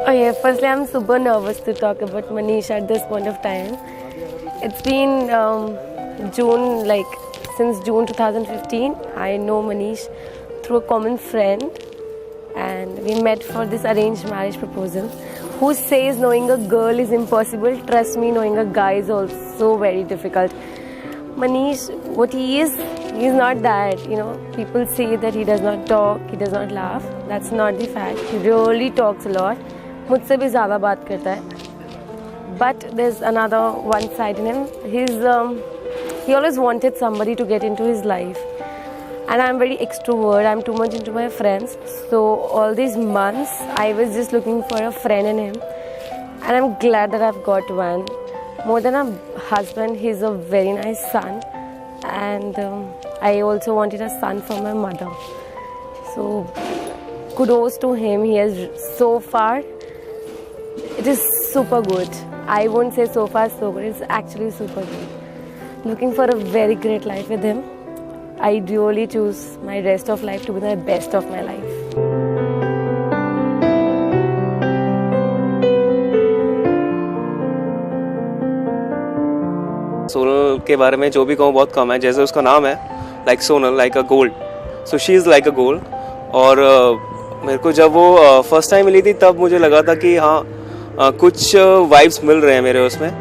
Oh yeah, firstly I'm super nervous to talk about Manish at this point of time. It's been June, like since June 2015. I know Manish through a common friend, and we met for this arranged marriage proposal. Who says knowing a girl is impossible? Trust me, knowing a guy is also very difficult. Manish, what he is, he's not that. People say that he does not talk, he does not laugh. That's not the fact. He really talks a lot. मुझसे भी ज़्यादा बात करता है. But there's another one side in him. He always wanted somebody to get into his life. And I'm very extrovert. I'm too much into my friends. So all these months, I was just looking for a friend in him. And I'm glad that I've got one. More than a husband, he's a very nice son. And I also wanted a son for my mother. So kudos to him. He has so far. It is super good. I won't say so far so good. It's actually super good. Looking for a very great life with him. I really choose my rest of life to be the best of my life. Sonal के बारे में जो भी कहूँ बहुत कम है. जैसे उसका नाम है like Sonal, like a gold. So she is like a gold. और मेरे को जब वो फर्स्ट टाइम मिली थी तब मुझे लगा था कि हाँ कुछ वाइब्स मिल रहे हैं मेरे उसमें.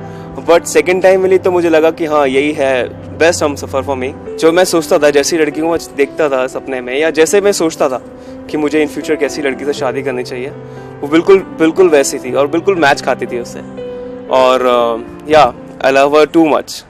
बट सेकेंड टाइम मिली तो मुझे लगा कि हाँ यही है बेस्ट हम सफ़र फॉर मी. जो मैं सोचता था जैसी लड़की को मैं देखता था सपने में, या जैसे मैं सोचता था कि मुझे इन फ्यूचर कैसी लड़की से शादी करनी चाहिए, वो बिल्कुल वैसी थी और बिल्कुल मैच खाती थी उससे. और या I love her too much.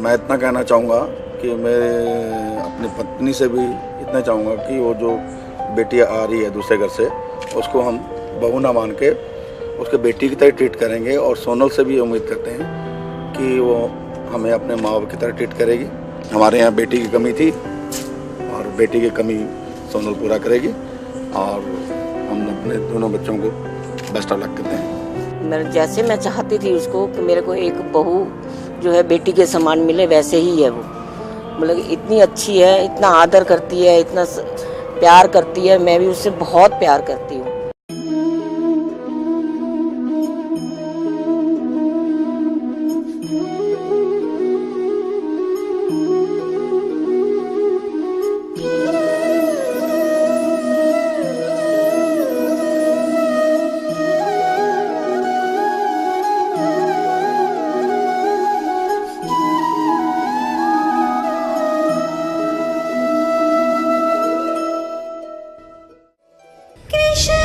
मैं इतना कहना चाहूँगा कि मैं अपनी पत्नी से भी इतना चाहूँगा कि वो जो बेटी आ रही है दूसरे घर से, उसको हम बहू ना मान के उसके बेटी की तरह ट्रीट करेंगे. और सोनल से भी उम्मीद करते हैं कि वो हमें अपने माँ बाप की तरह ट्रीट करेगी. हमारे यहाँ बेटी की कमी थी और बेटी की कमी सोनल पूरा करेगी. और हम अपने दोनों बच्चों को बेस्ट ऑफ लक करते हैं. जैसे मैं चाहती थी उसको कि मेरे को एक बहू जो है बेटी के समान मिले, वैसे ही है वो. मतलब इतनी अच्छी है, इतना आदर करती है, इतना प्यार करती है. मैं भी उससे बहुत प्यार करती हूँ. Krishna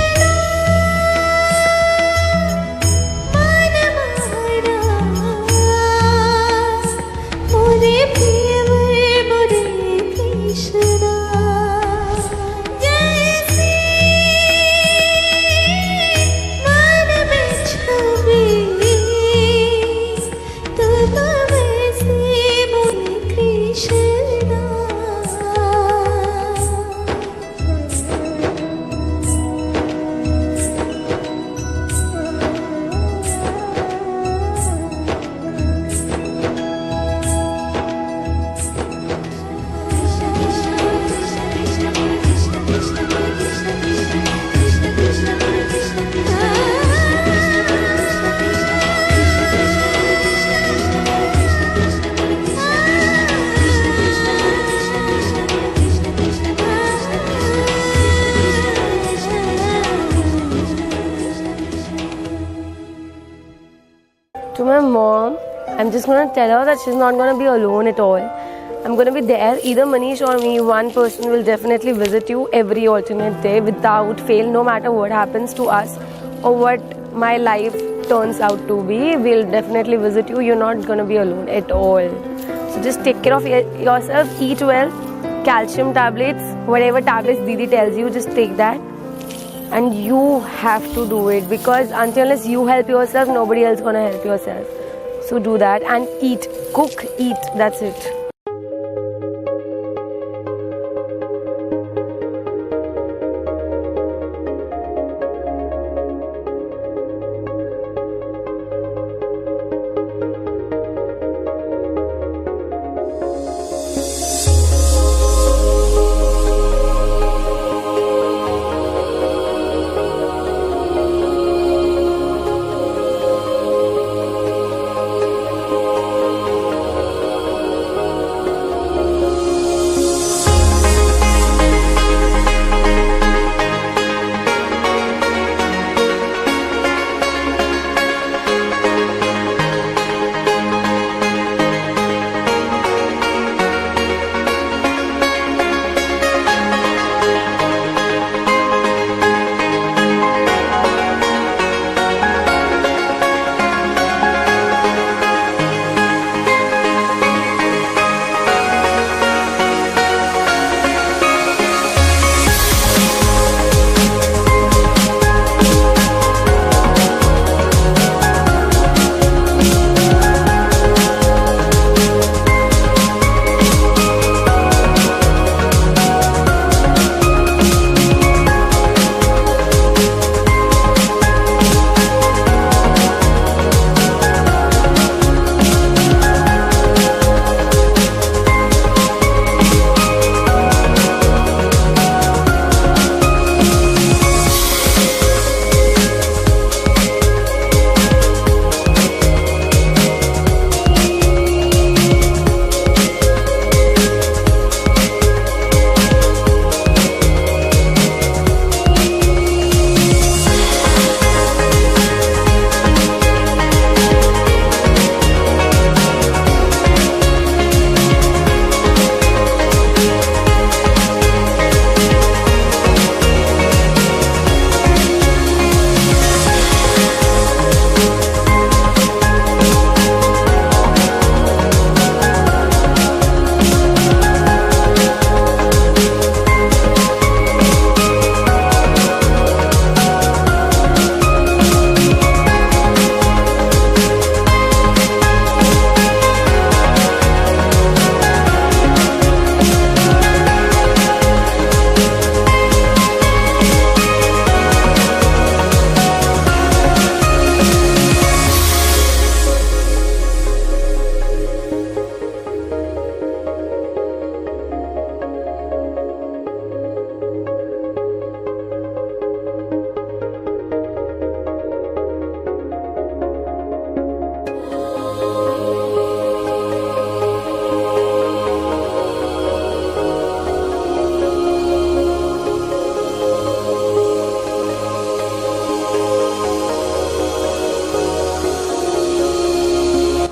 mom, I'm just going to tell her that she's not going to be alone at all. I'm going to be there. Either Manish or me, one person will definitely visit you every alternate day without fail, no matter what happens to us or what my life turns out to be. We'll definitely visit you. You're not going to be alone at all. So just take care of yourself, eat well, calcium tablets, whatever tablets Didi tells you, just take that. And you have to do it, because unless you help yourself, nobody else going to help yourself. So do that and eat, cook, eat, that's it.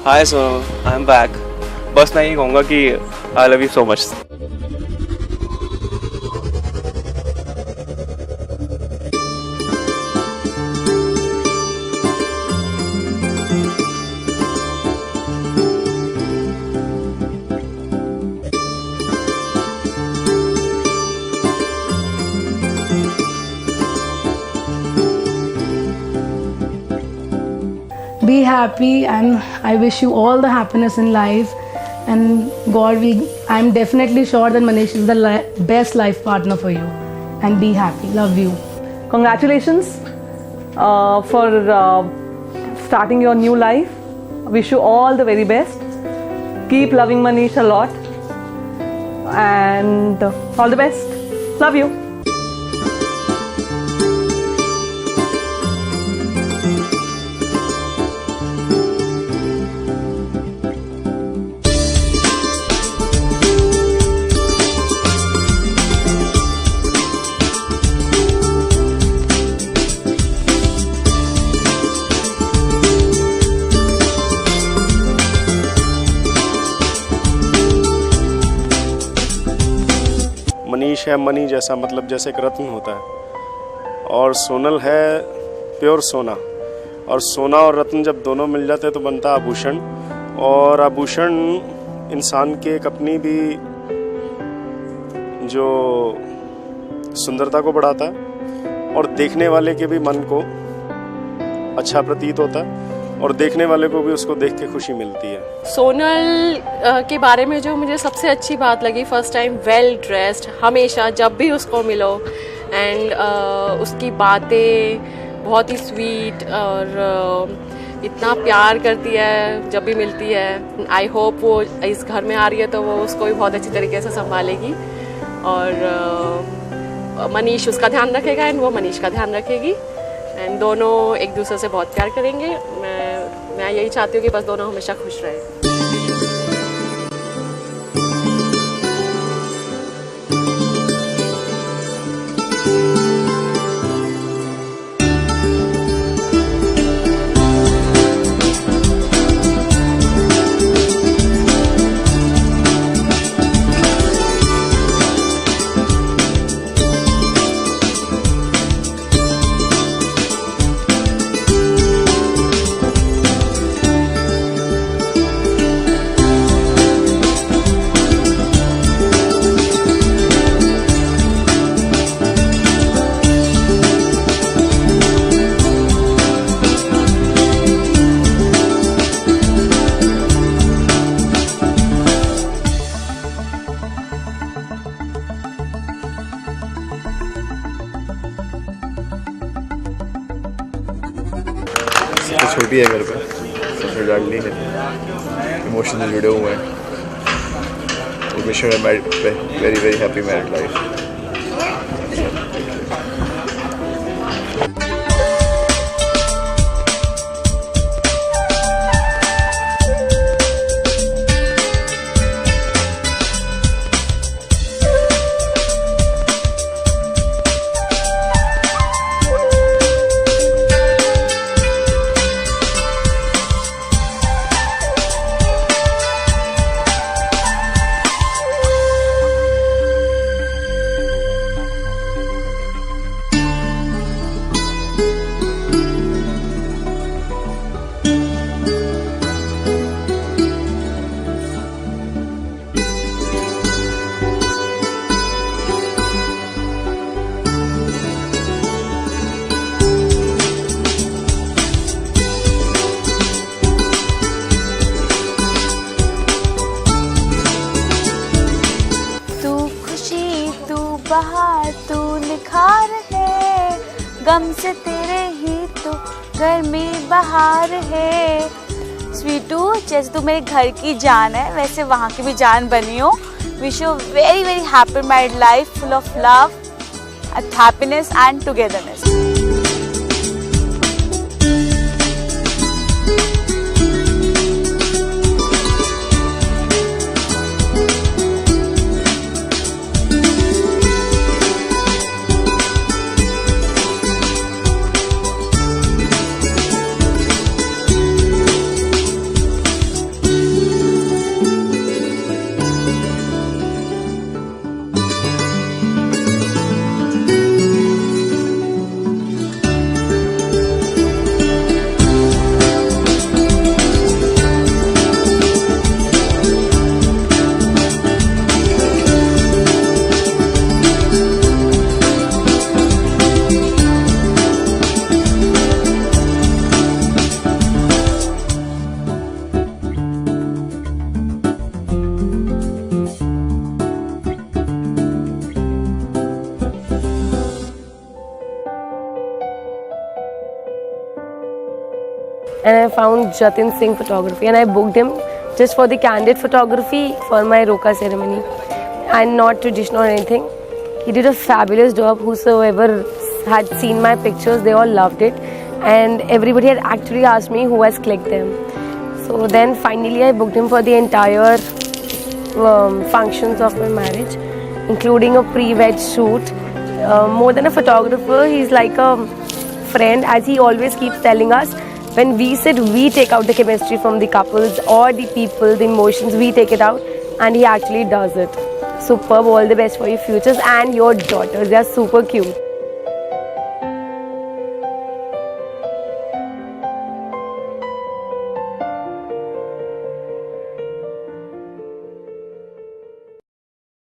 Hi Sonam, I am back. बस मैं ये कहूँगा कि I love you so much. Be happy, and I wish you all the happiness in life, and God will, I'm definitely sure that Manish is the best life partner for you, and be happy. Love you. Congratulations for starting your new life. Wish you all the very best. Keep loving Manish a lot, and all the best. Love you. Manish है money जैसा, मतलब जैसे एक रत्न होता है, और सोनल है pure सोना। और सोना और रत्न जब दोनों मिल जाते हैं तो बनता है आभूषण। और आभूषण इंसान के एक अपनी भी जो सुंदरता को बढ़ाता है और देखने वाले के भी मन को अच्छा प्रतीत होता है और देखने वाले को भी उसको देख के खुशी मिलती है। सोनल के बारे में जो मुझे सबसे अच्छी बात लगी, फर्स्ट टाइम वेल ड्रेस्ड, हमेशा जब भी उसको मिलो, एंड उसकी बातें बहुत ही स्वीट और इतना प्यार करती है जब भी मिलती है। आई होप वो इस घर में आ रही है तो वो उसको भी बहुत अच्छी तरीके से संभालेगी और मनीष उसका ध्यान रखेगा एंड वो मनीष का ध्यान रखेगी, एंड दोनों एक दूसरे से बहुत प्यार करेंगे। मैं यही चाहती हूँ कि बस दोनों हमेशा खुश रहें। तो छोटी है घर पे, सबसे डालनी है, इमोशन से जुड़े हुए हैं। Wish her very very happy married life. बहार तू निखार है, गम से तेरे ही तो घर में बहार है। स्वीटू, जैसे तू मेरे घर की जान है वैसे वहाँ की भी जान बनी हो। Wish you very very happy married life full of love, happiness and togetherness. And I found Jatin Singh Photography and I booked him just for the candid photography for my Roka ceremony, and not traditional or anything. He did a fabulous job. Whosoever had seen my pictures, they all loved it, and everybody had actually asked me who has clicked them. So then finally I booked him for the entire functions of my marriage, including a pre-wed shoot. More than a photographer, he's like a friend, as he always keeps telling us. When we said we take out the chemistry from the couples or the people, the emotions, we take it out, and he actually does it. superb. All the best for your futures and your daughters. They are super cute.